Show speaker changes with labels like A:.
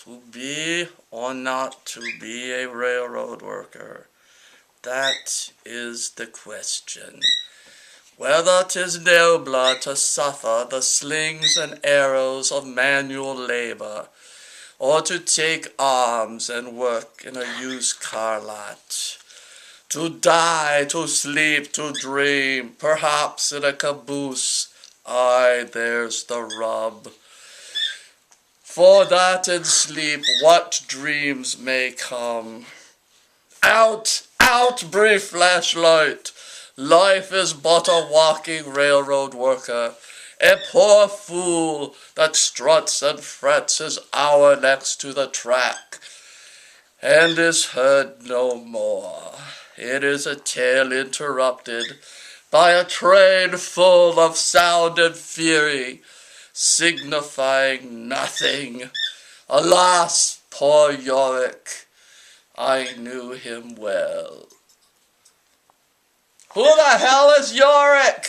A: to be or not to be a railroad worker? That is the question. Whether 'tis nobler to suffer the slings and arrows of manual labor, or to take arms and work in a used car lot. To die, to sleep, to dream, perhaps in a caboose. Aye, there's the rub. For that in sleep what dreams may come. Out, out, brief flashlight! Life is but a walking railroad worker, a poor fool that struts and frets his hour next to the track, and is heard no more. It is a tale interrupted by a train full of sound and fury, signifying nothing. Alas, poor Yorick, I knew him well. Who the hell is Yorick?